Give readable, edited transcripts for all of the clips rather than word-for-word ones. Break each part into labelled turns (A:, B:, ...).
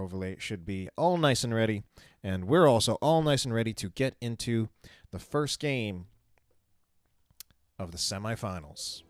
A: overlay should be all nice and ready. And we're also all nice and ready to get into the first game of the semifinals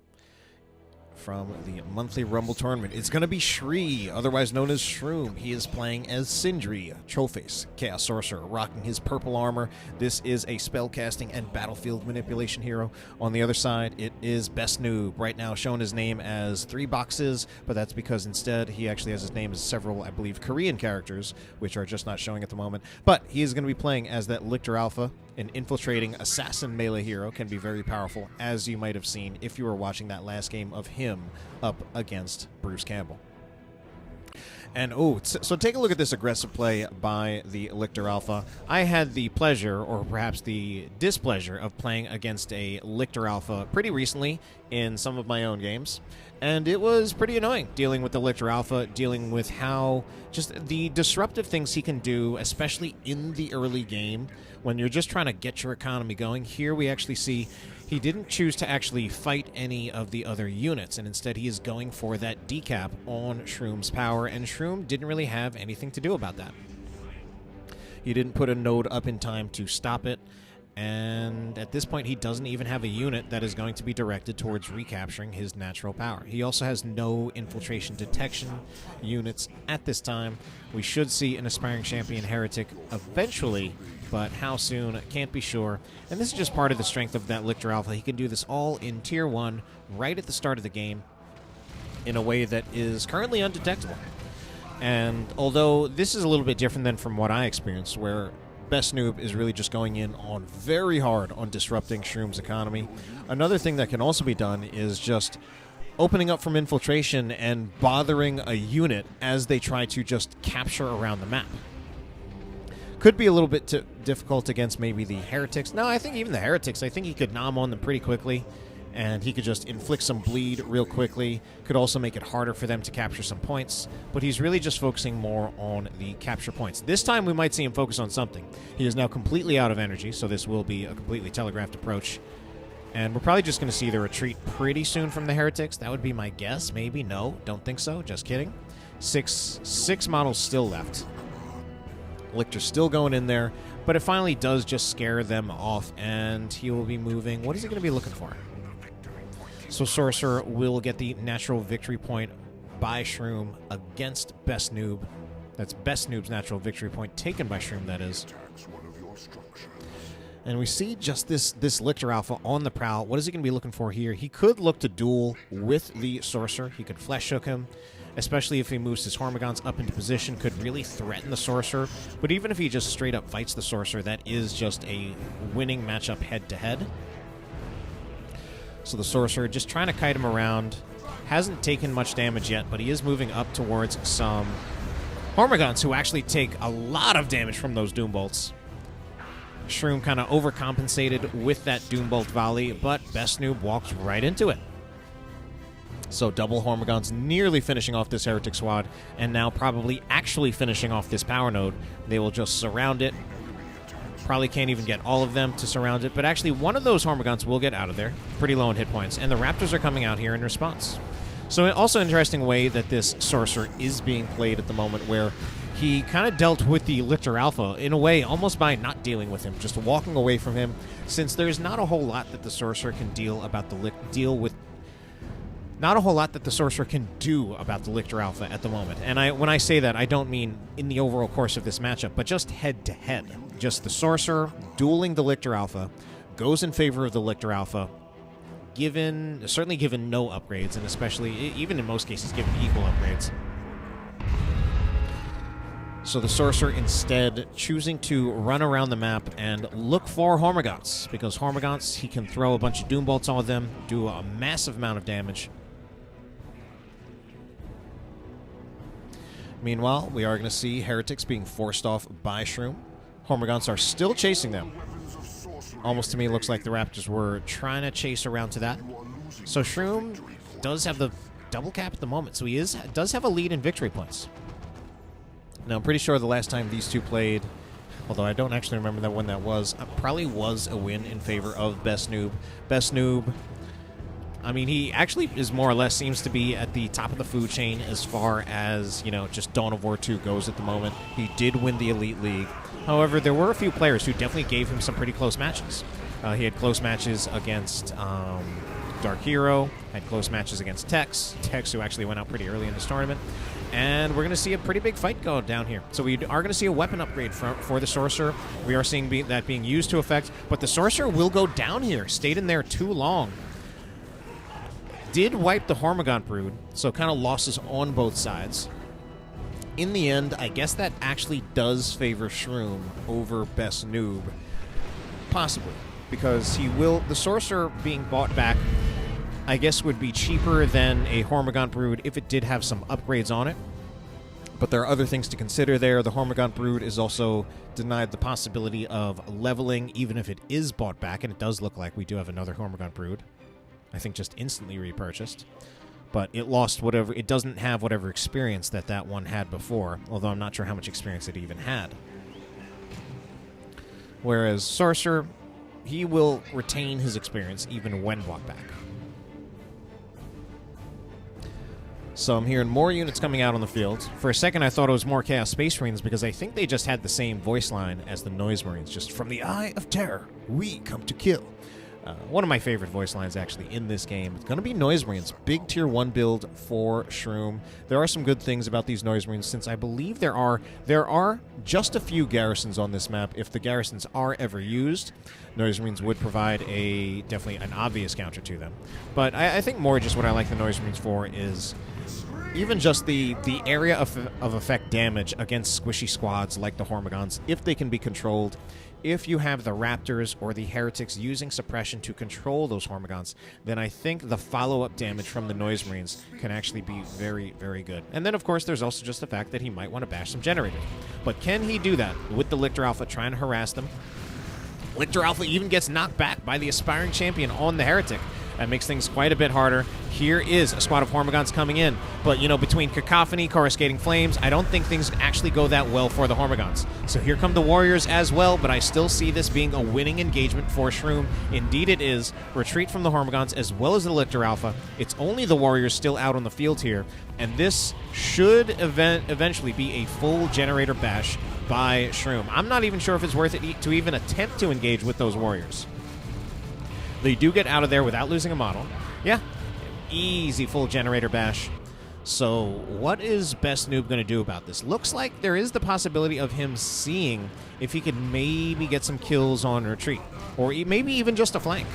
A: from the monthly Rumble tournament. It's going to be Shree, otherwise known as Shroom. He is playing as Sindri, Trollface, Chaos Sorcerer, rocking his purple armor. This is a spellcasting and battlefield manipulation hero. On the other side, it is BestN00b, right now showing his name as 3 boxes, but that's because instead he actually has his name as several, I believe, Korean characters, which are just not showing at the moment. But he is going to be playing as that Lictor Alpha, an infiltrating assassin melee hero. Can be very powerful, as you might have seen if you were watching that last game of him up against Bruce Campbell. And so take a look at this aggressive play by the Lictor Alpha. I had the pleasure, or perhaps the displeasure, of playing against a Lictor Alpha pretty recently in some of my own games. And it was pretty annoying dealing with the Lictor Alpha, dealing with how just the disruptive things he can do, especially in the early game when you're just trying to get your economy going. Here we actually see he didn't choose to actually fight any of the other units, and instead he is going for that decap on Shroom's power, and Shroom didn't really have anything to do about that. He didn't put a node up in time to stop it, and at this point he doesn't even have a unit that is going to be directed towards recapturing his natural power. He also has no infiltration detection units at this time. We should see an aspiring champion heretic eventually, but how soon, can't be sure. And this is just part of the strength of that Lictor Alpha. He can do this all in Tier 1, right at the start of the game, in a way that is currently undetectable. And although this is a little bit different than from what I experienced, where BestN00b is really just going in on very hard on disrupting Shroom's economy, another thing that can also be done is just opening up from infiltration and bothering a unit as they try to just capture around the map. Could be a little bit difficult against maybe the heretics. No, I think even the heretics, I think he could nom on them pretty quickly, and he could just inflict some bleed real quickly. Could also make it harder for them to capture some points, but he's really just focusing more on the capture points. This time we might see him focus on something. He is now completely out of energy, so this will be a completely telegraphed approach. And we're probably just going to see the retreat pretty soon from the heretics. That would be my guess. Maybe. No, don't think so. Just kidding. Six models still left. Lictor's still going in there, but it finally does just scare them off, and he will be moving. What is he going to be looking for? So Sorcerer will get the natural victory point by Shroom against BestN00b. That's BestN00b's natural victory point taken by Shroom, that is. And we see just this Lictor Alpha on the prowl. What is he going to be looking for here? He could look to duel with the Sorcerer. He could flesh hook him, especially if he moves his Hormagaunts up into position, could really threaten the Sorcerer. But even if he just straight up fights the Sorcerer, that is just a winning matchup head-to-head. So the Sorcerer just trying to kite him around. Hasn't taken much damage yet, but he is moving up towards some Hormagaunts who actually take a lot of damage from those Doom Bolts. Shroom kind of overcompensated with that Doom Bolt volley, but BestN00b walks right into it. So double Hormagaunts nearly finishing off this Heretic squad, and now probably actually finishing off this power node. They will just surround it. Probably can't even get all of them to surround it, but actually one of those Hormagaunts will get out of there. Pretty low in hit points, and the Raptors are coming out here in response. So also an interesting way that this Sorcerer is being played at the moment, where he kind of dealt with the Lictor Alpha in a way almost by not dealing with him, just walking away from him, since there's not a whole lot that the Sorcerer can not a whole lot that the Sorcerer can do about the Lictor Alpha at the moment. And when I say that, I don't mean in the overall course of this matchup, but just head-to-head. Just the Sorcerer dueling the Lictor Alpha goes in favor of the Lictor Alpha, certainly given no upgrades, and especially, even in most cases, given equal upgrades. So the Sorcerer instead choosing to run around the map and look for Hormagaunts, because Hormagaunts, he can throw a bunch of Doom Bolts on them, do a massive amount of damage. Meanwhile, we are going to see Heretics being forced off by Shroom. Hormagaunts are still chasing them. Almost to me looks like the Raptors were trying to chase around to that. So Shroom does have the double cap at the moment, so he does have a lead in victory points. Now, I'm pretty sure the last time these two played, although I don't actually remember when that was, probably was a win in favor of BestN00b. BestN00b, I mean, he actually is more or less seems to be at the top of the food chain as far as, you know, just Dawn of War 2 goes at the moment. He did win the Elite League. However, there were a few players who definitely gave him some pretty close matches. He had close matches against Dark Hero, had close matches against Tex, who actually went out pretty early in this tournament. And we're going to see a pretty big fight go down here. So we are going to see a weapon upgrade for the Sorcerer. We are seeing that being used to effect. But the Sorcerer will go down here. Stayed in there too long. Did wipe the Hormigaunt Brood, so kind of losses on both sides. In the end, I guess that actually does favor Shroom over BestN00b. Possibly. Because the Sorcerer being bought back, I guess, would be cheaper than a Hormigaunt Brood if it did have some upgrades on it. But there are other things to consider there. The Hormigaunt Brood is also denied the possibility of leveling, even if it is bought back, and it does look like we do have another Hormigaunt Brood. I think just instantly repurchased. But it lost whatever... It doesn't have whatever experience that one had before, although I'm not sure how much experience it even had. Whereas Sorcerer, he will retain his experience even when bought back. So I'm hearing more units coming out on the field. For a second, I thought it was more Chaos Space Marines because I think they just had the same voice line as the Noise Marines. Just, from the eye of terror, we come to kill. One of my favorite voice lines, actually, in this game. It's going to be Noise Marines. Big Tier 1 build for Shroom. There are some good things about these Noise Marines, since I believe there are just a few garrisons on this map. If the garrisons are ever used, Noise Marines would provide definitely an obvious counter to them. But I think more just what I like the Noise Marines for is even just the area of effect damage against squishy squads like the Hormigons, if they can be controlled. If you have the Raptors or the Heretics using suppression to control those Hormigons, then I think the follow-up damage from the Noise Marines can actually be very, very good. And then, of course, there's also just the fact that he might want to bash some generators. But can he do that with the Lictor Alpha trying to harass them? Lictor Alpha even gets knocked back by the Aspiring Champion on the Heretic. That makes things quite a bit harder. Here is a squad of Hormigons coming in. But, you know, between Cacophony, Coruscating Flames, I don't think things actually go that well for the Hormigons. So here come the Warriors as well, but I still see this being a winning engagement for Shroom. Indeed it is. Retreat from the Hormigons as well as the Lictor Alpha. It's only the Warriors still out on the field here. And this should eventually be a full generator bash by Shroom. I'm not even sure if it's worth it to even attempt to engage with those Warriors. They do get out of there without losing a model. Yeah, easy full generator bash. So what is BestN00b going to do about this? Looks like there is the possibility of him seeing if he could maybe get some kills on retreat. Or maybe even just a flank.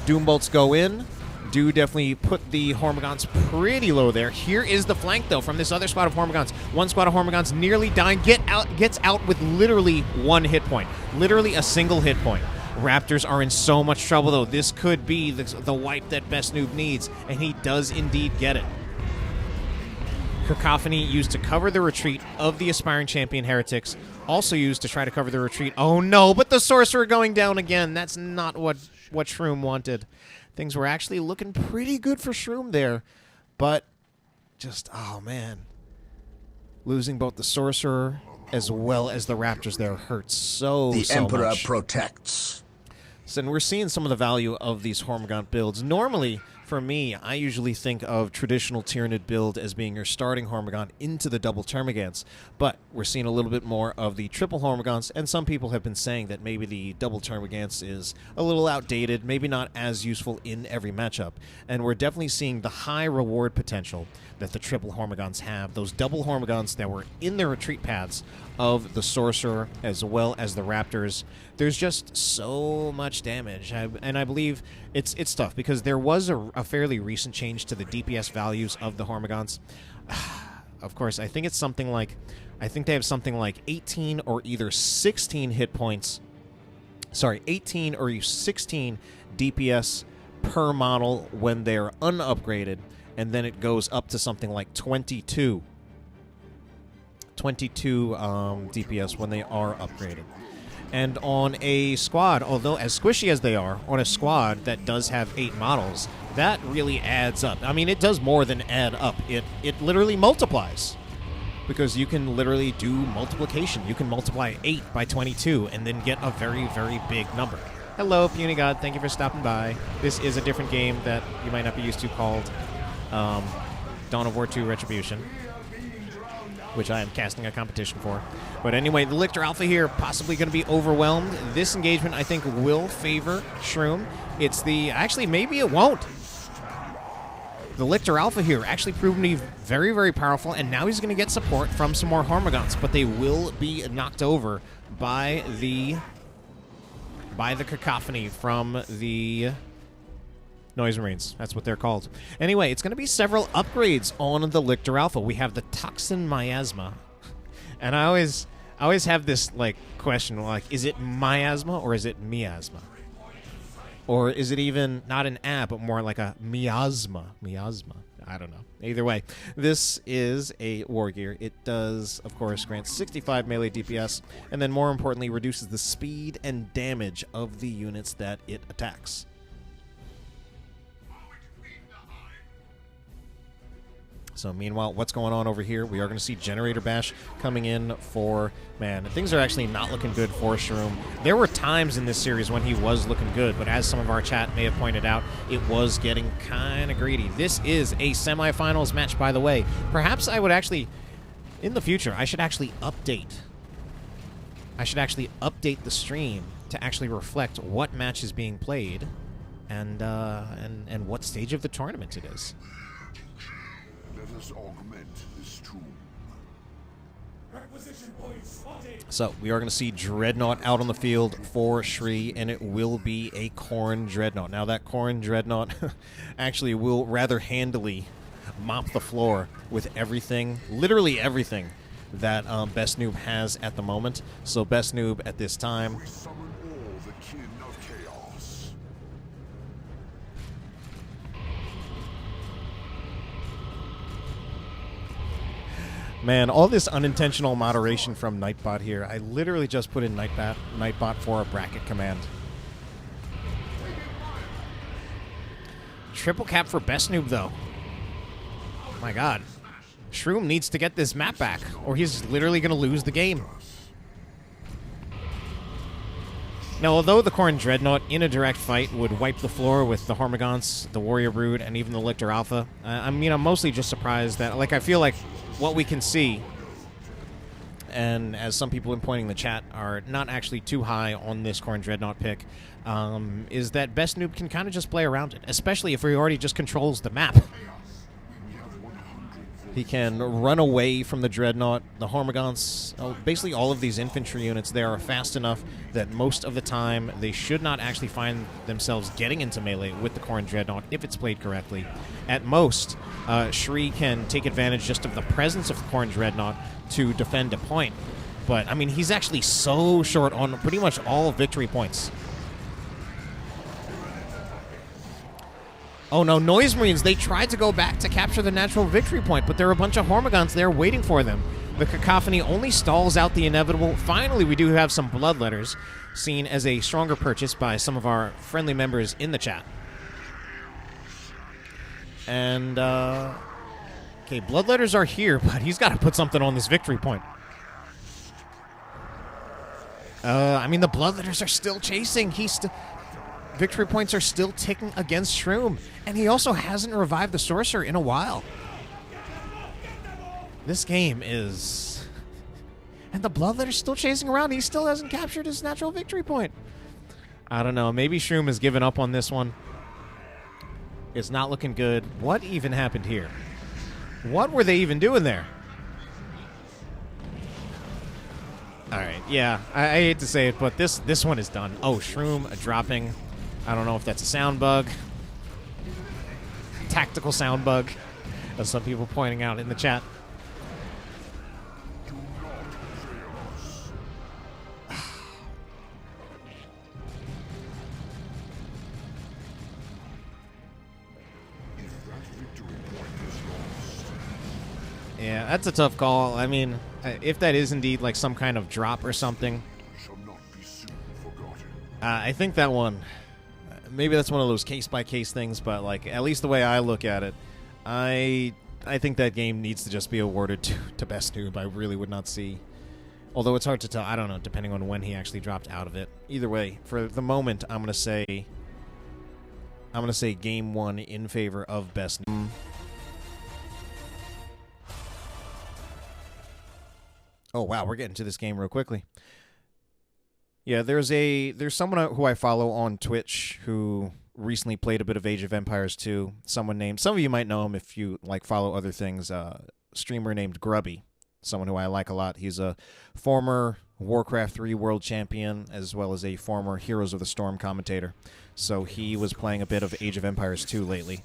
A: Doombolts go in. Do definitely put the Hormigons pretty low there. Here is the flank, though, from this other squad of Hormigons. One squad of Hormigons nearly dying. Gets out with literally one hit point. Literally a single hit point. Raptors are in so much trouble, though. This could be the wipe that BestN00b needs, and he does indeed get it. Cacophony used to cover the retreat of the Aspiring Champion Heretics, also used to try to cover the retreat. Oh no, but the Sorcerer going down again. That's not what Shroom wanted. Things were actually looking pretty good for Shroom there, but just, oh man. Losing both the Sorcerer as well as the Raptors there hurts so much.
B: The Emperor protects.
A: So, and we're seeing some of the value of these Hormigaunt builds. Normally, for me, I usually think of traditional Tyranid build as being your starting Hormigaunt into the double Termagants, but we're seeing a little bit more of the triple Hormigants, and some people have been saying that maybe the double Termagants is a little outdated, maybe not as useful in every matchup, and we're definitely seeing the high reward potential that the triple Hormigants have. Those double Hormigants that were in the retreat paths of the Sorcerer as well as the Raptors. There's just so much damage, and I believe it's tough because there was a fairly recent change to the DPS values of the Hormigants. Of course, I think it's something like, I think they have something like 18 or either 16 hit points. Sorry, 18 or 16 DPS per model when they're unupgraded, and then it goes up to something like 22 DPS when they are upgraded. And on a squad, although as squishy as they are, on a squad that does have 8 models, that really adds up. I mean, it does more than add up. It literally multiplies. Because you can literally do multiplication. You can multiply 8 by 22 and then get a very, very big number. Hello, Puny God. Thank you for stopping by. This is a different game that you might not be used to called Dawn of War 2 Retribution, which I am casting a competition for. But anyway, the Lictor Alpha here, possibly going to be overwhelmed. This engagement, I think, will favor Shroom. It's the... Actually, maybe it won't. The Lictor Alpha here actually proven to be very, very powerful, and now he's going to get support from some more Hormagaunts, but they will be knocked over by the cacophony from the Noise Marines. That's what they're called. Anyway, it's going to be several upgrades on the Lictor Alpha. We have the Toxin Miasma, and I always have this like question, like, is it miasma or is it miasma? Or is it even not an A, but more like a miasma? Miasma. I don't know. Either way, this is a war gear. It does, of course, grant 65 melee DPS, and then more importantly, reduces the speed and damage of the units that it attacks. So meanwhile, what's going on over here? We are going to see Generator Bash coming in for... Man, things are actually not looking good for Shroom. There were times in this series when he was looking good, but as some of our chat may have pointed out, it was getting kind of greedy. This is a semifinals match, by the way. Perhaps I would actually... In the future, I should actually update the stream to actually reflect what match is being played and what stage of the tournament it is.
B: Let us augment this tomb.
A: So, we are going to see Dreadnought out on the field for Shri, and it will be a Khorne Dreadnought. Now, that Khorne Dreadnought actually will rather handily mop the floor with everything, literally everything, that BestN00b has at the moment. So, BestN00b at this time...
B: We summon all the kin of chaos.
A: Man, all this unintentional moderation from Nightbot here. I literally just put in Nightbot for a bracket command. Triple cap for BestN00b, though. My god. Shroom needs to get this map back, or he's literally going to lose the game. Now, although the Khorne Dreadnought in a direct fight would wipe the floor with the Hormagaunts, the Warrior Brood, and even the Lictor Alpha, I'm mostly just surprised that, like, I feel like what we can see, and as some people have been pointing in the chat, are not actually too high on this Khorne Dreadnought pick, is that BestN00b can kind of just play around it, especially if he already just controls the map. He can run away from the Dreadnought. The Hormagaunts, basically all of these infantry units there are fast enough that most of the time they should not actually find themselves getting into melee with the Khorne Dreadnought if it's played correctly. At most, Shri can take advantage just of the presence of the Khorne Dreadnought to defend a point. But, I mean, he's actually so short on pretty much all victory points. Oh no, Noise Marines, they tried to go back to capture the natural victory point, but there are a bunch of Hormagaunts there waiting for them. The cacophony only stalls out the inevitable. Finally, we do have some Bloodletters, seen as a stronger purchase by some of our friendly members in the chat. And, okay, Bloodletters are here, but he's got to put something on this victory point. I mean, the Bloodletters are still chasing. Victory points are still ticking against Shroom, and he also hasn't revived the Sorcerer in a while. This game is... And the Bloodletter's still chasing around. He still hasn't captured his natural victory point. I don't know. Maybe Shroom has given up on this one. It's not looking good. What even happened here? What were they even doing there? Alright, yeah. I hate to say it, but this one is done. Oh, Shroom dropping... I don't know if that's a sound bug. Tactical sound bug, as some people pointing out in the chat. Yeah, that's a tough call. I mean, if that is indeed like some kind of drop or something, I think that one... Maybe that's one of those case-by-case things, but like at least the way I look at it, I think that game needs to just be awarded to BestN00b. I really would not see Although it's hard to tell. I don't know, depending on when he actually dropped out of it. Either way, for the moment, I'm gonna say game 1 in favor of Best Noob. Oh wow, we're getting to this game real quickly. Yeah, there's someone who I follow on Twitch who recently played a bit of Age of Empires 2. Some of you might know him if you like follow other things. Streamer named Grubby, someone who I like a lot. He's a former Warcraft 3 world champion as well as a former Heroes of the Storm commentator. So he was playing a bit of Age of Empires 2 lately.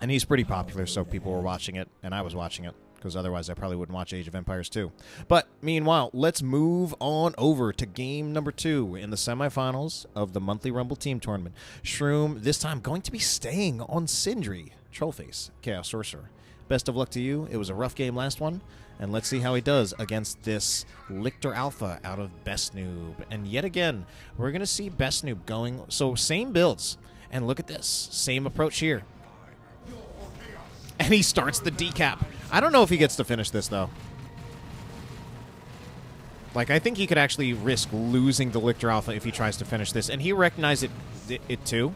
A: And he's pretty popular, so people were watching it, and I was watching it, because otherwise I probably wouldn't watch Age of Empires 2. But meanwhile, let's move on over to game number 2 in the semifinals of the monthly Rumble Team Tournament. Shroom, this time going to be staying on Sindri, Trollface, Chaos Sorcerer. Best of luck to you. It was a rough game last one, and let's see how he does against this Lictor Alpha out of BestN00b. And yet again, we're going to see BestN00b going, so same builds. And look at this, same approach here. And he starts the decap. I don't know if he gets to finish this, though. Like, I think he could actually risk losing the Lictor Alpha if he tries to finish this. And he recognized it too.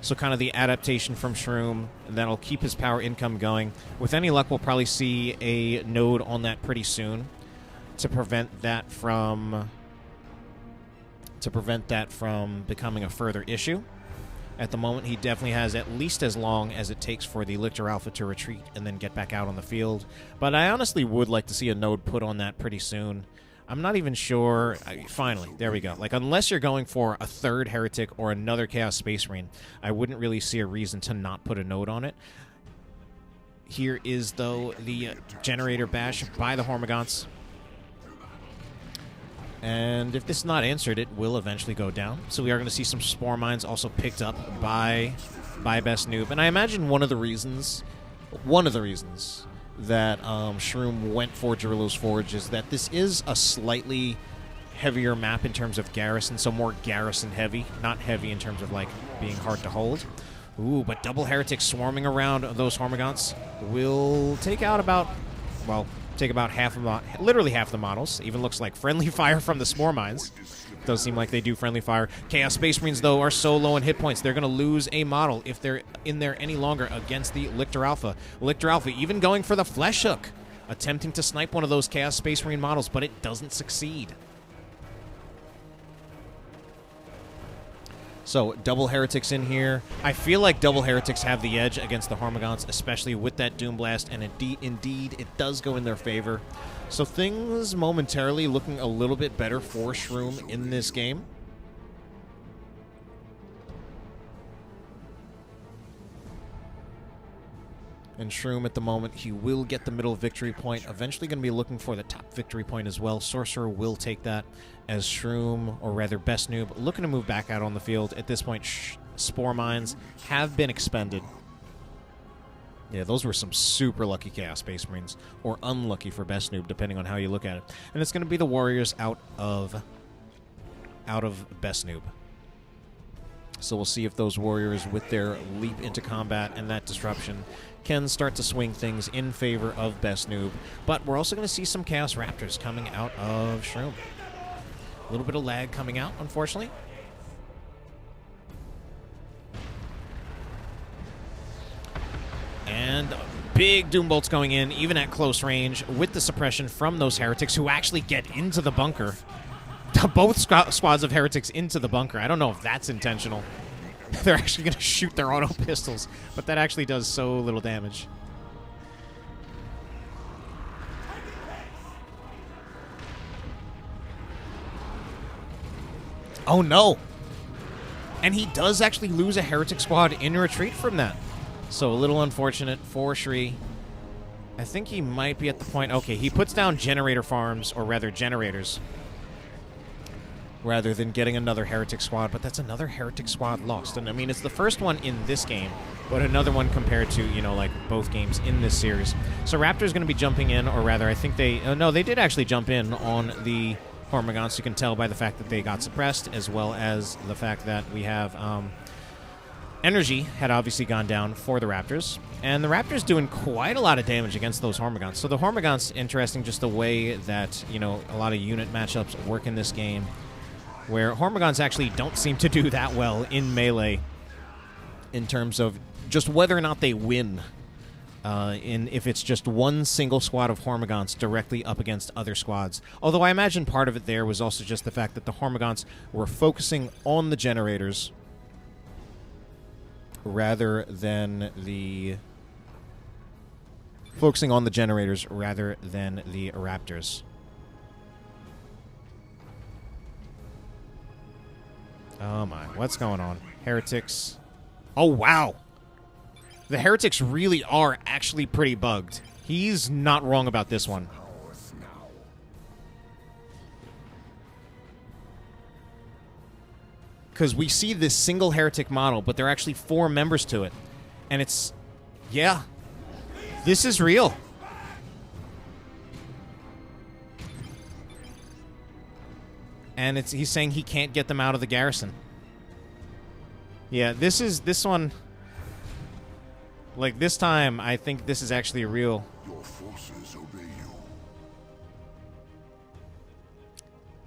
A: So kind of the adaptation from Shroom, and that'll keep his power income going. With any luck, we'll probably see a node on that pretty soon to prevent that from becoming a further issue. At the moment, he definitely has at least as long as it takes for the Lictor Alpha to retreat and then get back out on the field. But I honestly would like to see a node put on that pretty soon. I'm not even sure. Finally, there we go. Like, unless you're going for a third Heretic or another Chaos Space Marine, I wouldn't really see a reason to not put a node on it. Here is, though, the Generator Bash by the Hormagaunts. And if this is not answered, it will eventually go down. So we are going to see some Spore Mines also picked up by BestN00b. And I imagine one of the reasons that Shroom went for Gerulo's Forge is that this is a slightly heavier map in terms of garrison, so more garrison heavy, not heavy in terms of like being hard to hold. Ooh, but double heretics swarming around those Hormagaunts will take out about, well, literally half the models. Even looks like friendly fire from the Spore Mines. Does seem like they do friendly fire. Chaos Space Marines, though, are so low in hit points, they're going to lose a model if they're in there any longer against the Lictor Alpha. Lictor Alpha even going for the Flesh Hook, attempting to snipe one of those Chaos Space Marine models, but it doesn't succeed. So, double Heretics in here. I feel like double Heretics have the edge against the Hormagaunts, especially with that Doom Blast, and indeed, it does go in their favor. So things momentarily looking a little bit better for Shroom in this game. And Shroom at the moment, he will get the middle victory point. Eventually going to be looking for the top victory point as well. Sorcerer will take that as Shroom, or rather BestN00b, looking to move back out on the field. At this point, Spore Mines have been expended. Yeah, those were some super lucky Chaos Space Marines, or unlucky for BestN00b, depending on how you look at it. And it's going to be the Warriors out of BestN00b. So we'll see if those Warriors, with their leap into combat and that disruption, can start to swing things in favor of BestN00b. But we're also going to see some Chaos Raptors coming out of Shroom. A little bit of lag coming out, unfortunately. And big Doom Bolts going in, even at close range, with the suppression from those Heretics who actually get into the bunker. Both squads of Heretics into the bunker. I don't know if that's intentional. They're actually going to shoot their auto pistols, but that actually does so little damage. Oh no! And he does actually lose a Heretic squad in retreat from that. So a little unfortunate for Shri. I think he might be at the point... Okay, he puts down generator farms, or rather generators, rather than getting another Heretic squad, but that's another Heretic squad lost. And I mean, it's the first one in this game, but another one compared to, you know, like both games in this series. So Raptor's going to be jumping in, or rather, I think they... no, they did actually jump in on the Hormagaunts. You can tell by the fact that they got suppressed, as well as the fact that we have energy had obviously gone down for the Raptors, and the Raptors doing quite a lot of damage against those Hormagaunts. So the Hormagaunts, interesting, just the way that, you know, a lot of unit matchups work in this game, where Hormagaunts actually don't seem to do that well in melee in terms of just whether or not they win. If it's just one single squad of Hormagaunts directly up against other squads. Although I imagine part of it there was also just the fact that the Hormagaunts were focusing on the generators rather than the Raptors. Oh my, what's going on? Heretics. Oh wow. The Heretics really are actually pretty bugged. He's not wrong about this one. Because we see this single Heretic model, but there are actually 4 members to it. And it's... yeah. This is real. And he's saying he can't get them out of the garrison. Yeah, this one... like, this time, I think this is actually real.
B: Your forces obey you.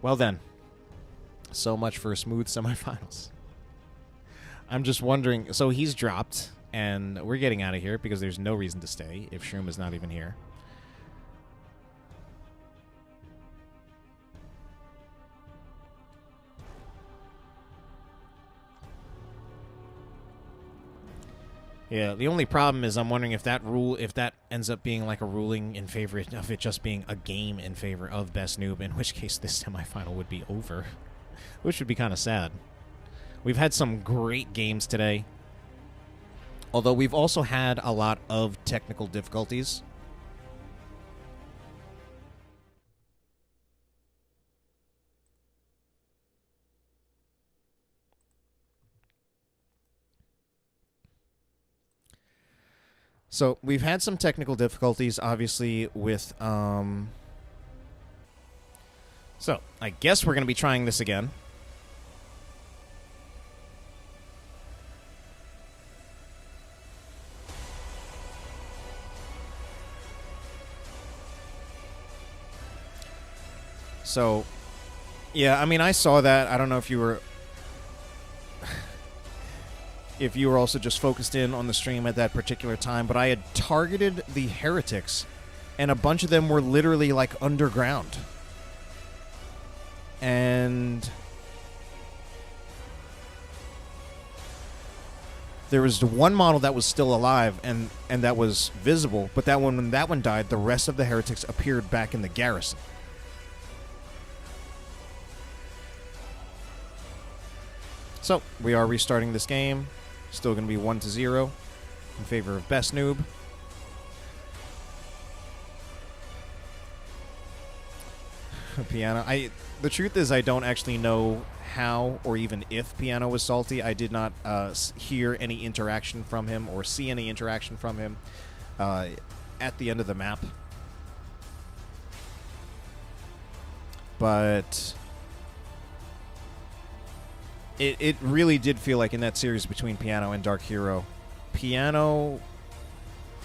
A: Well then. So much for smooth semifinals. I'm just wondering... so he's dropped, and we're getting out of here because there's no reason to stay if Shroom is not even here. Yeah, the only problem is I'm wondering if that ends up being like a ruling in favor of it just being a game in favor of Best Noob, in which case this semifinal would be over, which would be kind of sad. We've had some great games today, although we've also had a lot of technical difficulties. So we've had some technical difficulties, obviously, with... So, I guess we're going to be trying this again. So, yeah, I mean, I saw that. I don't know if you were... if you were also just focused in on the stream at that particular time, but I had targeted the Heretics, and a bunch of them were literally, like, underground. And there was one model that was still alive and that was visible, but that when that one died, the rest of the Heretics appeared back in the garrison. So, we are restarting this game. Still going to be 1-0 in favor of Best Noob. Piano. The truth is I don't actually know how or even if Piano was salty. I did not hear any interaction from him or see any interaction from him at the end of the map. But it really did feel like in that series between Piano and Dark Hero, Piano,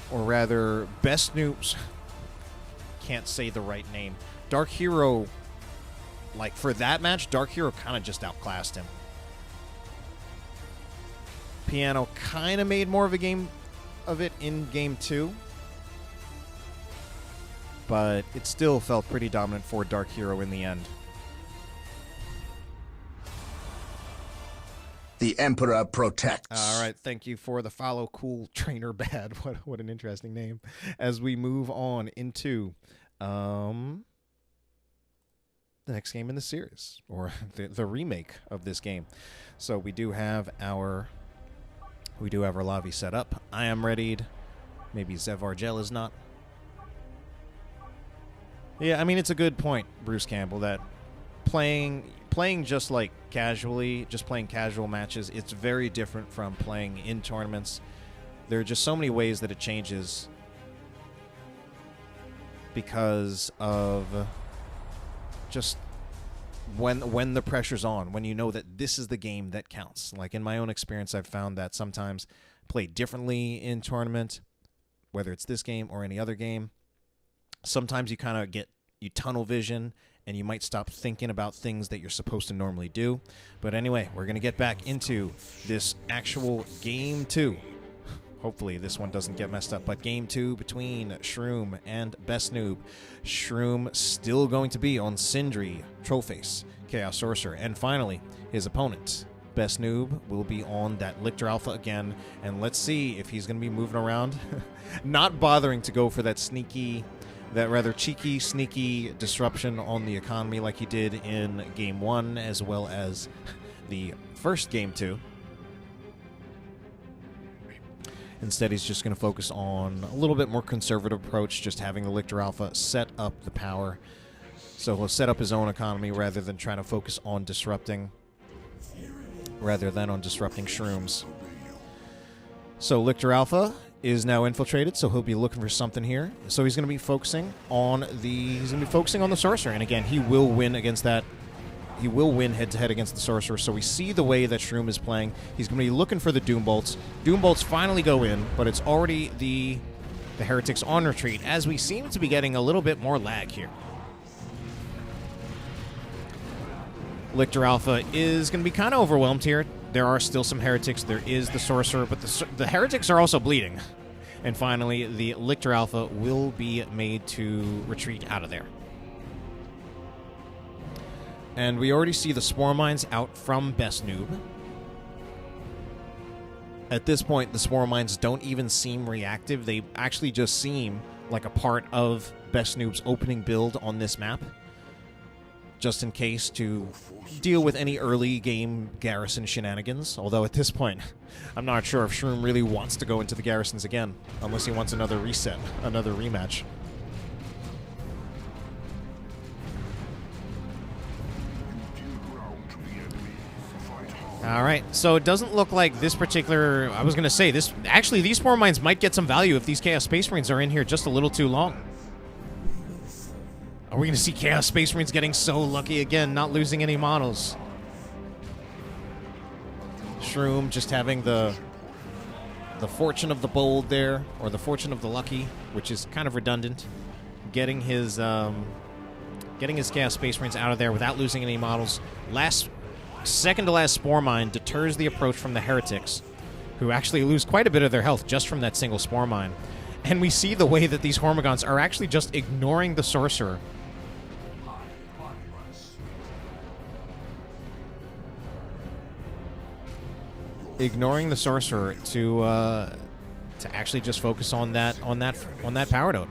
A: or rather Best Noobs, can't say the right name, Dark Hero, like for that match, Dark Hero kind of just outclassed him. Piano kind of made more of a game of it in Game 2, but it still felt pretty dominant for Dark Hero in the end.
C: The Emperor protects.
A: All right, thank you for the follow, Cool Trainer Bad. What an interesting name. As we move on into the next game in the series, or the remake of this game. So we do have our lobby set up. I am readied. Maybe Zevargel is not. Yeah, I mean, it's a good point, Bruce Campbell, that playing just like casually, just playing casual matches, it's very different from playing in tournaments. There are just so many ways that it changes because of just when the pressure's on, when you know that this is the game that counts. Like in my own experience, I've found that sometimes play differently in tournament, whether it's this game or any other game. Sometimes you kind of you tunnel vision, and you might stop thinking about things that you're supposed to normally do. But anyway, we're going to get back into this actual Game 2. Hopefully this one doesn't get messed up, but Game 2 between Shroom and BestN00b. Shroom still going to be on Sindri, Trollface, Chaos Sorcerer, and finally, his opponent, BestN00b, will be on that Lictor Alpha again, and let's see if he's going to be moving around, not bothering to go for that rather cheeky, sneaky disruption on the economy like he did in Game 1, as well as the first Game 2. Instead, he's just going to focus on a little bit more conservative approach, just having the Lictor Alpha set up the power. So he'll set up his own economy rather than trying to focus on disrupting Shroom's. So Lictor Alpha is now infiltrated, so he'll be looking for something here. So he's going to be focusing on the Sorcerer, and again, he will win against that. He will win head-to-head against the Sorcerer, so we see the way that Shroom is playing. He's going to be looking for the Doom Bolts. Doom Bolts finally go in, but it's already the Heretics on retreat, as we seem to be getting a little bit more lag here. Lictor Alpha is going to be kind of overwhelmed here. There are still some Heretics. There is the Sorcerer, but the Heretics are also bleeding. And finally, the Lictor Alpha will be made to retreat out of there. And we already see the Spore Mines out from BestN00b. At this point, the Spore Mines don't even seem reactive. They actually just seem like a part of BestN00b's opening build on this map, just in case to deal with any early game garrison shenanigans. Although at this point, I'm not sure if Shroom really wants to go into the garrisons again, unless he wants another reset, another rematch. All right, so it doesn't look like this particular... I was going to say, actually, these Spore Mines might get some value if these Chaos Space Marines are in here just a little too long. Are we going to see Chaos Space Marines getting so lucky again, not losing any models? Shroom just having the fortune of the bold there, or the fortune of the lucky, which is kind of redundant. Getting his Chaos Space Marines out of there without losing any models. Second to last Spore Mine deters the approach from the Heretics, who actually lose quite a bit of their health just from that single Spore Mine. And we see the way that these Hormigons are actually just ignoring the Sorcerer. Ignoring the Sorcerer to actually just focus on that power node.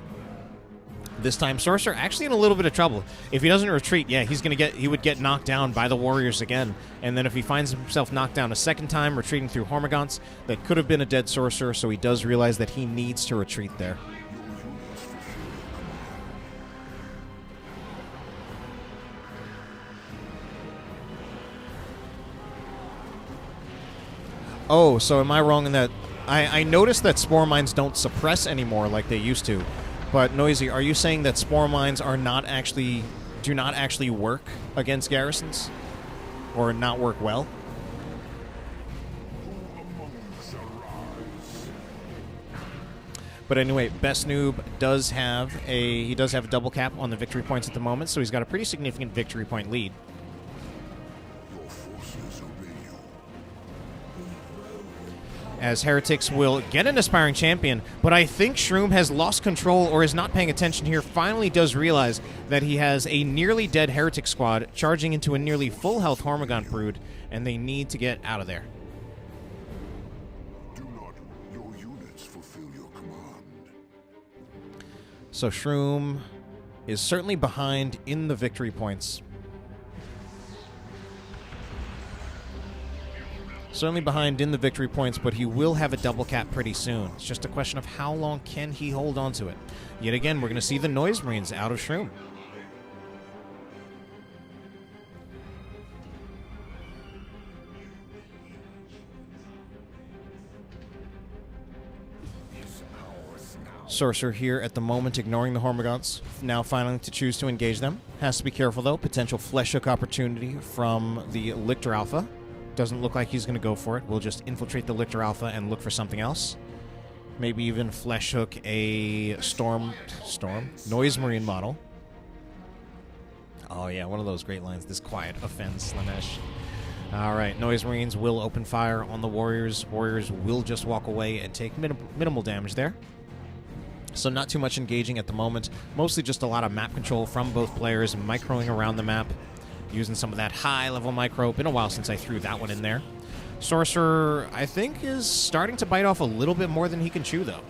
A: This time, Sorcerer actually in a little bit of trouble. If he doesn't retreat, yeah, he would get knocked down by the Warriors again. And then if he finds himself knocked down a second time, retreating through Hormigons, that could have been a dead Sorcerer, so he does realize that he needs to retreat there. Oh, so am I wrong in that? I noticed that Spore Mines don't suppress anymore like they used to. But Noisy, are you saying that Spore Mines do not actually work against garrisons? Or not work well? But anyway, BestN00b does have a double cap on the victory points at the moment, so he's got a pretty significant victory point lead. As Heretics will get an Aspiring Champion, but I think Shroom has lost control or is not paying attention here, finally does realize that he has a nearly dead Heretic squad charging into a nearly full health Hormigon brood, and they need to get out of there.
B: Do not your units fulfill your command.
A: So Shroom is certainly behind in the victory points. Certainly behind in the victory points, but he will have a double cap pretty soon. It's just a question of how long can he hold on to it. Yet again, we're going to see the Noise Marines out of Shroom. Sorcerer here at the moment, ignoring the Hormagaunts. Now finally to choose to engage them. Has to be careful, though. Potential Flesh Hook opportunity from the Lictor Alpha. Doesn't look like he's going to go for it. We'll just infiltrate the Lictor Alpha and look for something else. Maybe even Flesh Hook a Storm? Noise Marine model. Oh, yeah, one of those great lines. This quiet offends Slanesh. All right, Noise Marines will open fire on the Warriors. Warriors will just walk away and take minimal damage there. So not too much engaging at the moment. Mostly just a lot of map control from both players, microing around the map, using some of that high-level micro. Been a while since I threw that one in there. Sorcerer, I think, is starting to bite off a little bit more than he can chew, though.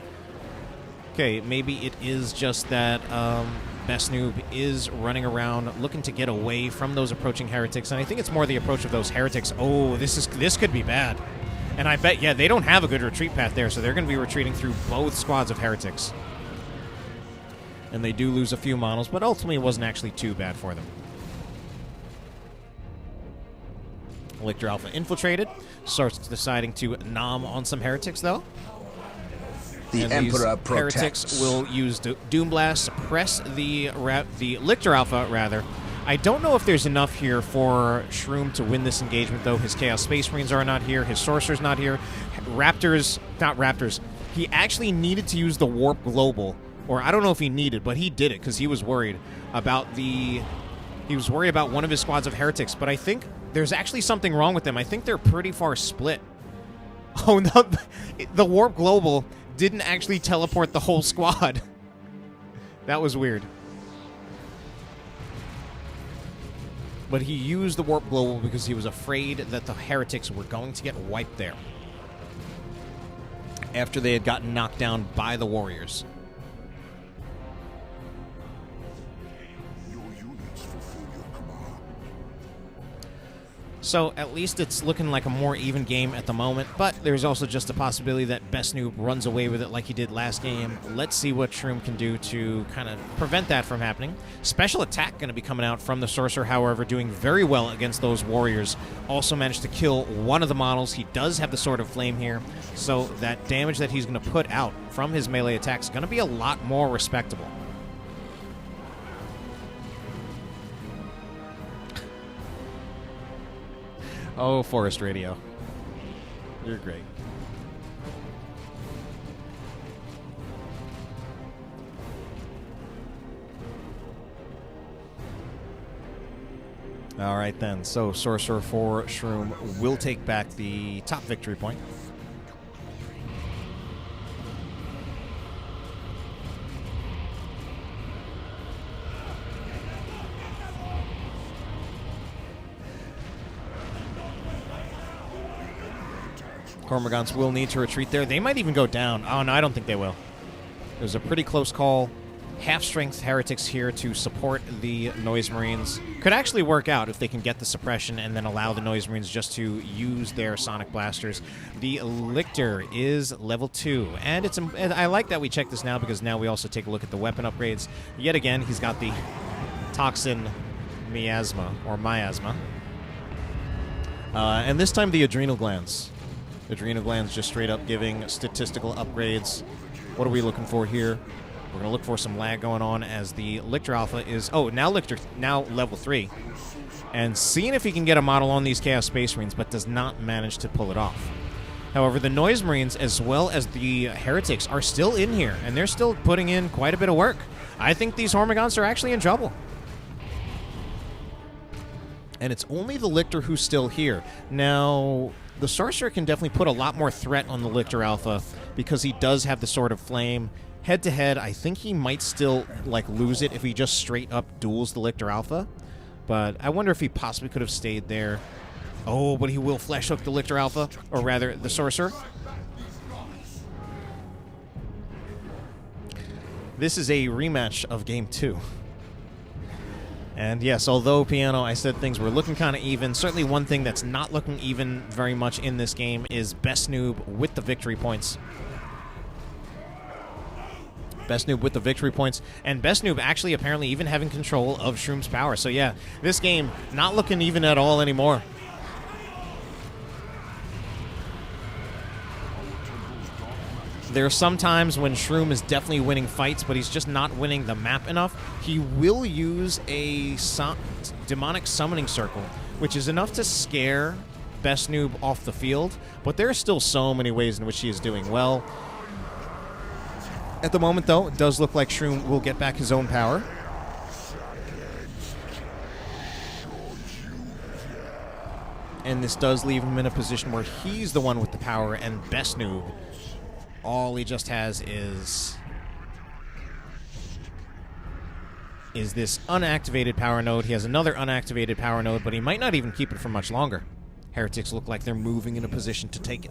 A: Okay, maybe it is just that BestN00b is running around looking to get away from those approaching heretics, and I think it's more the approach of those heretics. Oh, this could be bad. And I bet, yeah, they don't have a good retreat path there, so they're going to be retreating through both squads of heretics. And they do lose a few models, but ultimately it wasn't actually too bad for them. Lictor Alpha infiltrated. Starts deciding to nom on some heretics, though.
C: The
A: and
C: Emperor
A: these
C: protects.
A: heretics will use Doom Blast, suppress the Lictor Alpha, rather. I don't know if there's enough here for Shroom to win this engagement, though. His Chaos Space Marines are not here. His Sorcerer's not here. Raptors. He actually needed to use the Warp Global. Or I don't know if he needed, but he did it because he was worried about He was worried about one of his squads of heretics, but I think there's actually something wrong with them. I think they're pretty far split. Oh, no. The Warp Global didn't actually teleport the whole squad. That was weird. But he used the Warp Global because he was afraid that the heretics were going to get wiped there after they had gotten knocked down by the Warriors. So at least it's looking like a more even game at the moment, but there's also just a possibility that BestN00b runs away with it like he did last game. Let's see what Shroom can do to kind of prevent that from happening. Special attack going to be coming out from the Sorcerer, however, doing very well against those Warriors. Also managed to kill one of the models. He does have the Sword of Flame here, so that damage that he's going to put out from his melee attacks is going to be a lot more respectable. Oh, Forest Radio. You're great. All right, then. So, Sorcerer for Shroom will take back the top victory point. Hormagaunts will need to retreat there. They might even go down. Oh, no, I don't think they will. It was a pretty close call. Half-strength heretics here to support the Noise Marines. Could actually work out if they can get the suppression and then allow the Noise Marines just to use their Sonic Blasters. The Lictor is level 2. And I like that we check this now because now we also take a look at the weapon upgrades. Yet again, he's got the Toxin Miasma, or Miasma. And this time the Adrenal Glands. Adrenal Glands just straight up giving statistical upgrades. What are we looking for here? We're going to look for some lag going on as the Lictor Alpha is... Oh, now level 3. And seeing if he can get a model on these Chaos Space Marines, but does not manage to pull it off. However, the Noise Marines, as well as the Heretics, are still in here, and they're still putting in quite a bit of work. I think these Hormagaunts are actually in trouble. And it's only the Lictor who's still here. Now... The Sorcerer can definitely put a lot more threat on the Lictor Alpha because he does have the Sword of Flame. Head-to-head, I think he might still lose it if he just straight-up duels the Lictor Alpha. But I wonder if he possibly could have stayed there. Oh, but he will Flesh Hook the Lictor Alpha, or rather, the Sorcerer. This is a rematch of Game 2. And yes, although, Piano, I said things were looking kind of even, certainly one thing that's not looking even very much in this game is BestN00b with the victory points. BestN00b with the victory points, and BestN00b actually apparently even having control of Shroom's power. So yeah, this game not looking even at all anymore. There are some times when Shroom is definitely winning fights, but he's just not winning the map enough. He will use a demonic summoning circle, which is enough to scare BestN00b off the field, but there are still so many ways in which he is doing well. At the moment, though, it does look like Shroom will get back his own power. And this does leave him in a position where he's the one with the power, and BestN00b, all he just has is this unactivated power node. He has another unactivated power node, but he might not even keep it for much longer. Heretics look like they're moving in a position to take it.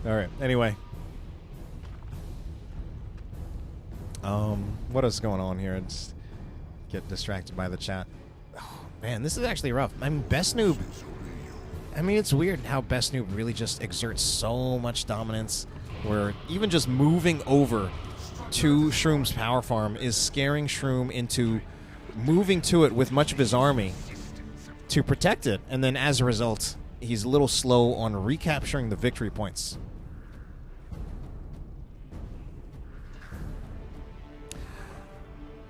A: All right. Anyway, what is going on here? Just get distracted by the chat. Oh, man, this is actually rough. I mean, BestN00b. I mean, it's weird how BestN00b really just exerts so much dominance, where even just moving over to Shroom's power farm is scaring Shroom into moving to it with much of his army to protect it, and then as a result, he's a little slow on recapturing the victory points.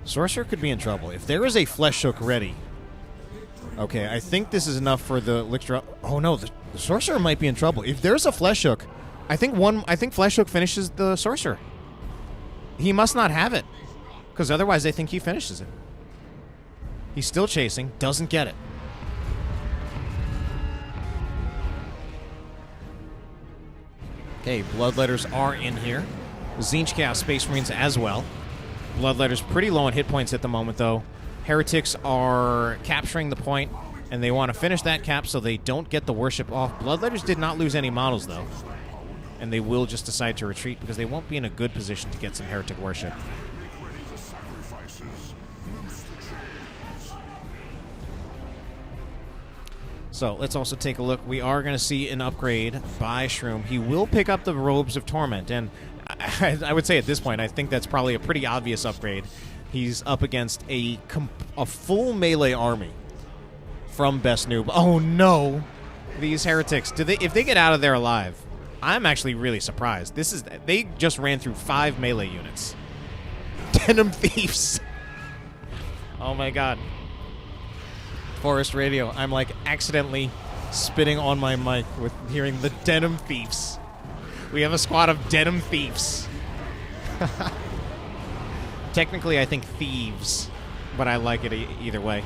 A: Sorcerer could be in trouble. If there is a Flesh Hook ready... Okay, I think this is enough for the Elixir... Oh no, the Sorcerer might be in trouble. If there's a Flesh Hook, I think Flesh Hook finishes the Sorcerer. He must not have it, because otherwise I think he finishes it. He's still chasing, doesn't get it. Okay, Bloodletters are in here. Tzeentch Chaos Space Marines as well. Bloodletter's pretty low on hit points at the moment, though. Heretics are capturing the point, and they want to finish that cap so they don't get the worship off. Bloodletters did not lose any models, though. And they will just decide to retreat because they won't be in a good position to get some heretic worship. So let's also take a look. We are going to see an upgrade by Shroom. He will pick up the Robes of Torment, and I would say at this point, I think that's probably a pretty obvious upgrade. He's up against a full melee army from BestN00b. Oh no, these heretics! If they get out of there alive, I'm actually really surprised. They just ran through 5 melee units. Denim Thieves. Oh my god. Forest Radio. I'm like accidentally spitting on my mic with hearing the Denim Thieves. We have a squad of Denim Thieves. Technically, I think thieves, but I like it either way.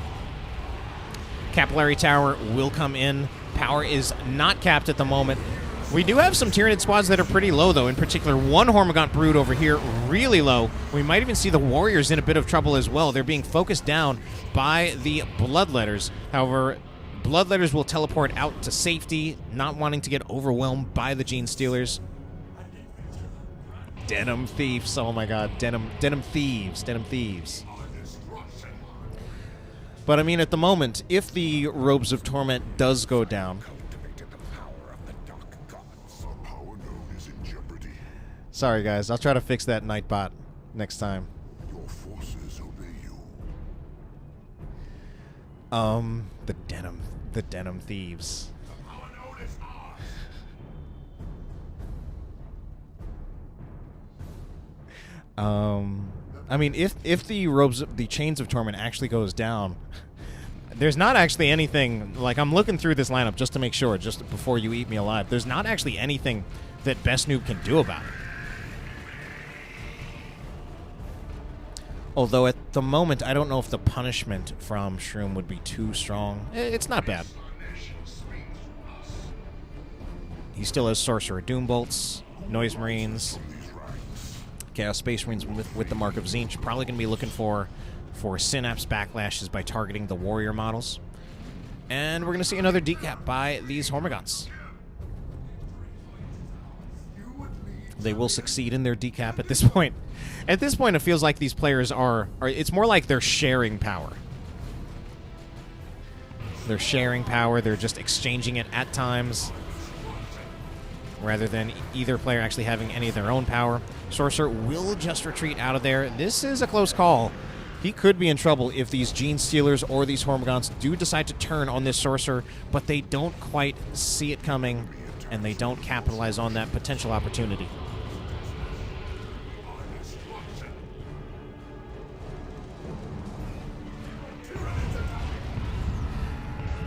A: Capillary Tower will come in. Power is not capped at the moment. We do have some Tyranid squads that are pretty low, though. In particular, one Hormigaunt Brood over here, really low. We might even see the Warriors in a bit of trouble as well. They're being focused down by the Bloodletters. However, Bloodletters will teleport out to safety, not wanting to get overwhelmed by the Gene Stealers. Denim Thieves. Oh my god. Denim Thieves. Denim Thieves. But I mean, at the moment, if the Robes of Torment does go down... Sorry guys, I'll try to fix that Nightbot next time.
B: Your forces obey you.
A: The Denim Thieves. I mean, if the Chains of Torment actually goes down, there's not actually anything, like, I'm looking through this lineup just to make sure, just before you eat me alive, there's not actually anything that BestN00b can do about it. Although at the moment, I don't know if the punishment from Shroom would be too strong. It's not bad. He still has Sorcerer Doombolts, Noise Marines, Chaos Space Marines with the Mark of Tzeentch. Probably going to be looking for Synapse backlashes by targeting the Warrior models. And we're going to see another decap by these Hormagaunts. They will succeed in their decap at this point. At this point, it feels like these players are it's more like they're sharing power. They're sharing power. They're just exchanging it at times. rather than either player actually having any of their own power. Sorcerer will just retreat out of there. This is a close call. He could be in trouble if these Gene Stealers or these Hormagaunts do decide to turn on this Sorcerer, but they don't quite see it coming, and they don't capitalize on that potential opportunity.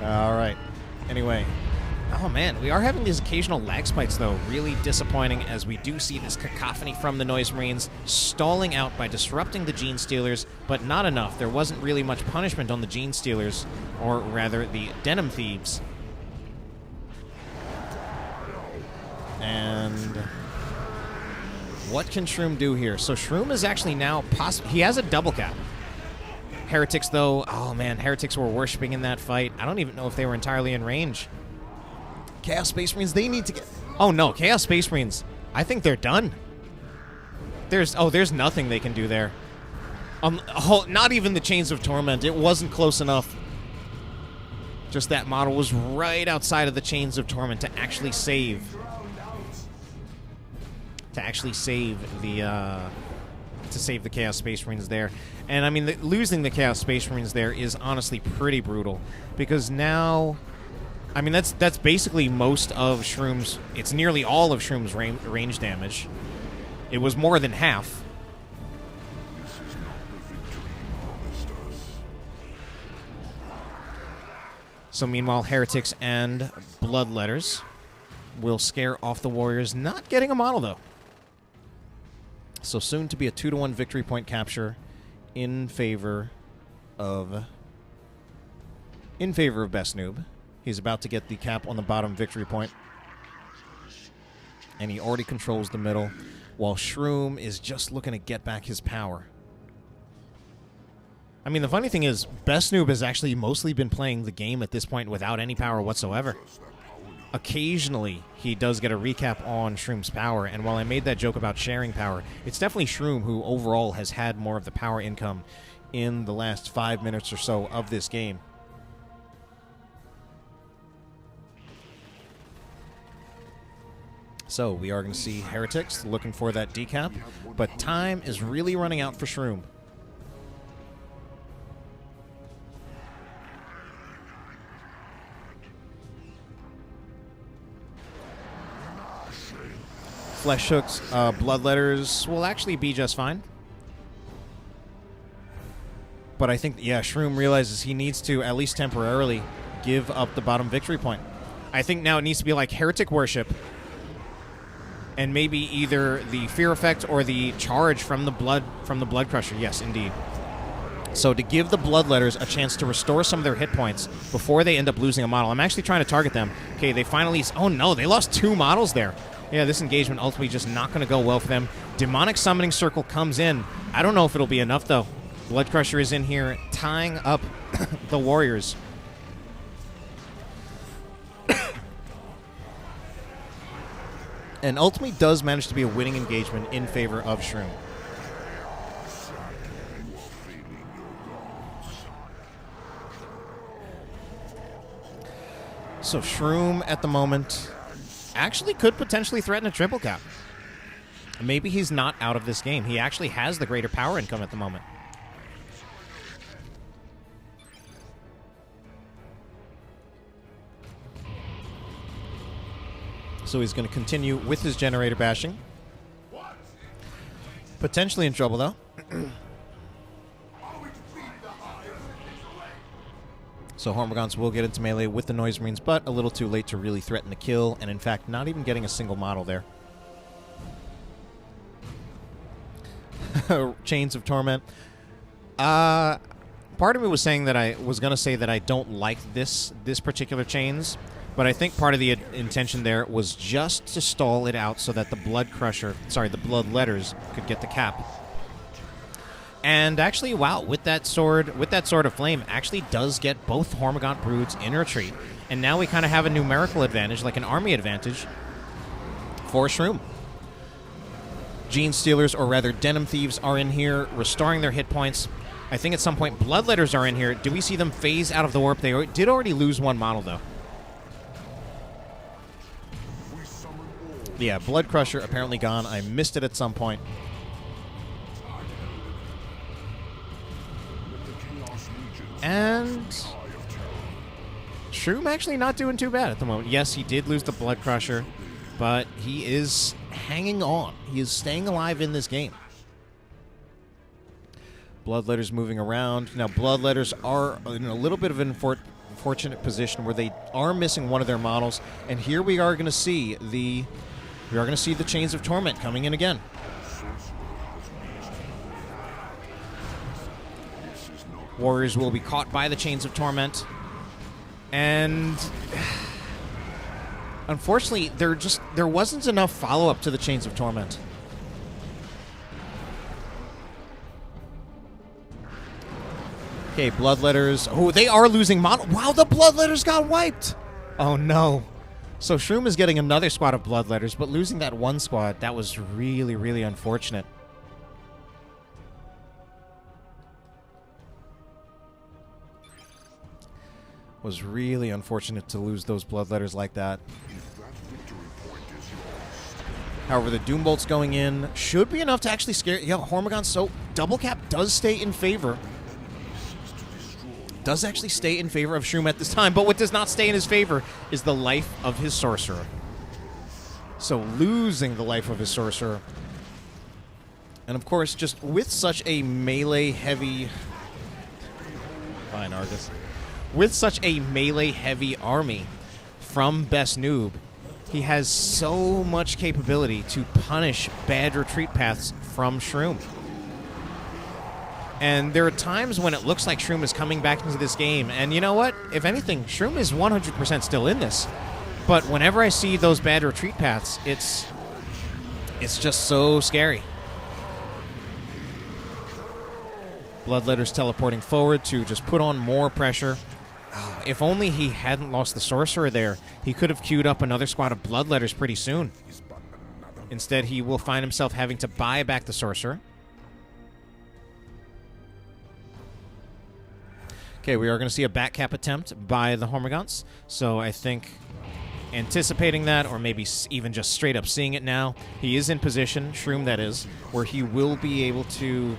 A: All right. Anyway. Oh, man. We are having these occasional lag spikes, though. Really disappointing, as we do see this cacophony from the Noise Marines stalling out by disrupting the Gene Stealers, but not enough. There wasn't really much punishment on the Gene Stealers, or rather, the Denim Thieves. And what can Shroom do here? So Shroom is actually now he has a double cap. Heretics, though, oh man, Heretics were worshipping in that fight. I don't even know if they were entirely in range. Chaos Space Marines, they need to get... Oh no, Chaos Space Marines, I think they're done. There's nothing they can do there. Not even the Chains of Torment. It wasn't close enough. Just that model was right outside of the Chains of Torment to actually save. To save the Chaos Space Marines there. And I mean, losing the Chaos Space Marines there is honestly pretty brutal, because now, I mean, that's basically most of Shroom's, it's nearly all of Shroom's range damage. It was more than half. So meanwhile, Heretics and Bloodletters will scare off the Warriors, not getting a model though. So soon to be a 2-to-1 victory point capture in favor of BestN00b. He's about to get the cap on the bottom victory point, and he already controls the middle, while Shroom is just looking to get back his power. I mean, the funny thing is, BestN00b has actually mostly been playing the game at this point without any power whatsoever. Occasionally, he does get a recap on Shroom's power, and while I made that joke about sharing power, it's definitely Shroom who overall has had more of the power income in the last 5 minutes or so of this game. So, we are going to see Heretics looking for that decap, but time is really running out for Shroom. Flesh Hooks, Bloodletters will actually be just fine. But I think, yeah, Shroom realizes he needs to, at least temporarily, give up the bottom victory point. I think now it needs to be like Heretic Worship, and maybe either the Fear Effect or the charge from the Blood Crusher. Yes, indeed. So to give the Bloodletters a chance to restore some of their hit points before they end up losing a model. I'm actually trying to target them. Okay, they finally... Oh no, they lost 2 models there. Yeah, this engagement ultimately just not going to go well for them. Demonic Summoning Circle comes in. I don't know if it'll be enough, though. Blood Crusher is in here, tying up the Warriors. And ultimately does manage to be a winning engagement in favor of Shroom. So Shroom, at the moment, actually could potentially threaten a triple cap. Maybe he's not out of this game. He actually has the greater power income at the moment. So he's going to continue with his generator bashing. Potentially in trouble, though. So Hormagaunts will get into melee with the Noise Marines, but a little too late to really threaten the kill, and in fact, not even getting a single model there. Chains of Torment. Part of me was saying that I was going to say that I don't like this particular Chains, but I think part of the intention there was just to stall it out so that the Bloodletters could get the cap. And actually, wow, with that sword of flame, actually does get both Hormagaunt broods in retreat. And now we kind of have a numerical advantage, like an army advantage, for Shroom. Gene Stealers, or rather Denim Thieves, are in here, restoring their hit points. I think at some point Bloodletters are in here. Do we see them phase out of the warp? They did already lose 1 model, though. Yeah, Blood Crusher apparently gone. I missed it at some point. And Shroom actually not doing too bad at the moment. Yes, he did lose the Blood Crusher, but he is hanging on. He is staying alive in this game. Bloodletters moving around. Now, Bloodletters are in a little bit of an unfortunate position where they are missing one of their models, and here we are going to see the Chains of Torment coming in again. Warriors will be caught by the Chains of Torment, and unfortunately, there wasn't enough follow-up to the Chains of Torment. Okay, Bloodletters. Oh, they are losing model. Wow, the Bloodletters got wiped. Oh, no. So Shroom is getting another squad of Bloodletters, but losing that one squad, that was really, really unfortunate. Was really unfortunate to lose those Bloodletters like that. However, the Doombolt's going in should be enough to actually scare... Yeah, Hormigons, so Double Cap does stay in favor. Does actually stay in favor of Shroom at this time, but what does not stay in his favor is the life of his Sorcerer. So losing the life of his Sorcerer. And of course, just with such a melee-heavy... Fine, Argus. With such a melee-heavy army from BestN00b, he has so much capability to punish bad retreat paths from Shroom. And there are times when it looks like Shroom is coming back into this game, and you know what? If anything, Shroom is 100% still in this. But whenever I see those bad retreat paths, it's just so scary. Bloodletters teleporting forward to just put on more pressure. Oh, if only he hadn't lost the Sorcerer there, he could have queued up another squad of Bloodletters pretty soon. Instead, he will find himself having to buy back the Sorcerer. Okay, we are going to see a back cap attempt by the Hormigons. So I think anticipating that, or maybe even just straight up seeing it now, he is in position, Shroom that is, where he will be able to...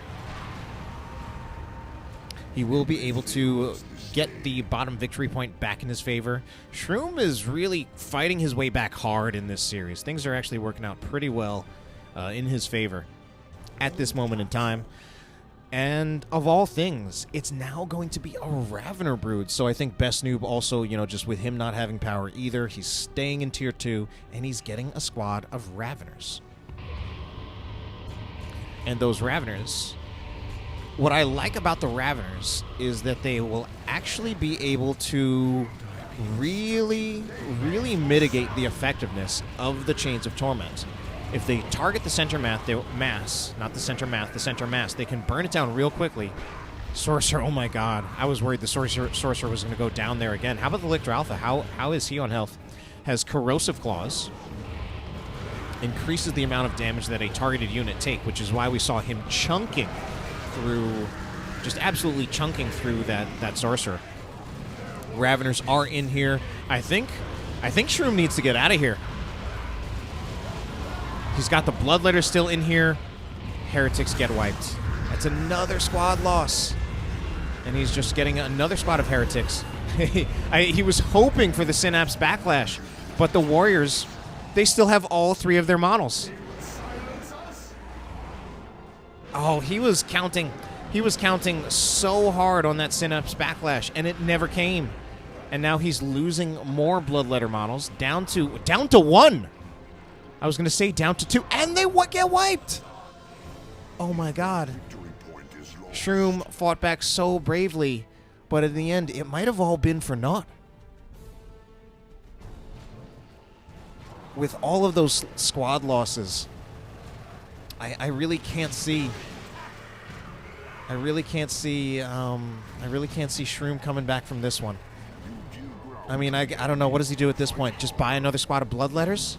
A: get the bottom victory point back in his favor. Shroom is really fighting his way back hard in this series. Things are actually working out pretty well in his favor at this moment in time. And of all things, it's now going to be a Ravener Brood. So I think BestN00b also, you know, just with him not having power either, he's staying in Tier 2, and he's getting a squad of Raveners. And those Raveners... What I like about the Raveners is that they will actually be able to really, really mitigate the effectiveness of the Chains of Torment. If they target the center mass, the center mass, they can burn it down real quickly. Sorcerer, oh my god. I was worried the Sorcerer was going to go down there again. How about the Lictor Alpha? How is he on health? Has Corrosive Claws. Increases the amount of damage that a targeted unit take, which is why we saw him chunking through, just absolutely chunking through that Sorcerer. Raveners are in here. I think Shroom needs to get out of here. He's got the Bloodletter still in here. Heretics get wiped. That's another squad loss. And he's just getting another squad of Heretics. He was hoping for the Synapse Backlash, but the Warriors, they still have all three of their models. Oh, he was counting so hard on that Synapse Backlash, and it never came. And now he's losing more Bloodletter models, down to one. I was going to say down to two, and they get wiped. Oh my god. Shroom fought back so bravely, but in the end, it might have all been for naught. With all of those squad losses, I really can't see. I really can't see Shroom coming back from this one. I mean, I don't know. What does he do at this point? Just buy another squad of Bloodletters?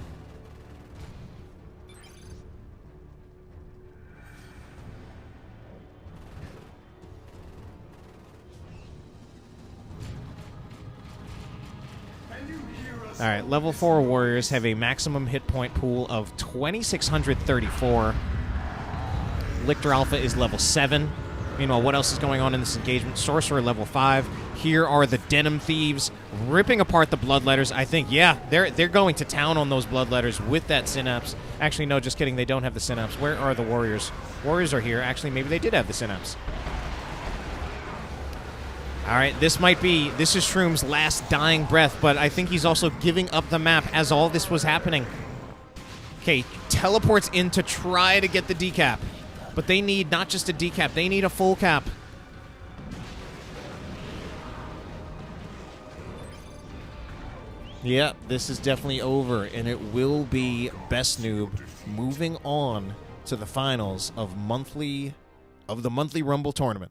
A: All right, level 4 warriors have a maximum hit point pool of 2,634. Lictor Alpha is level 7. Meanwhile, what else is going on in this engagement? Sorcerer level 5. Here are the Denim Thieves ripping apart the Bloodletters. I think, yeah, they're going to town on those Bloodletters with that Synapse. Actually, no, just kidding. They don't have the Synapse. Where are the Warriors? Warriors are here. Actually, maybe they did have the Synapse. All right, this is Shroom's last dying breath, but I think he's also giving up the map as all this was happening. Okay, teleports in to try to get the decap, but they need not just a decap, they need a full cap. Yeah, this is definitely over, and it will be BestN00b moving on to the finals of the monthly Rumble tournament.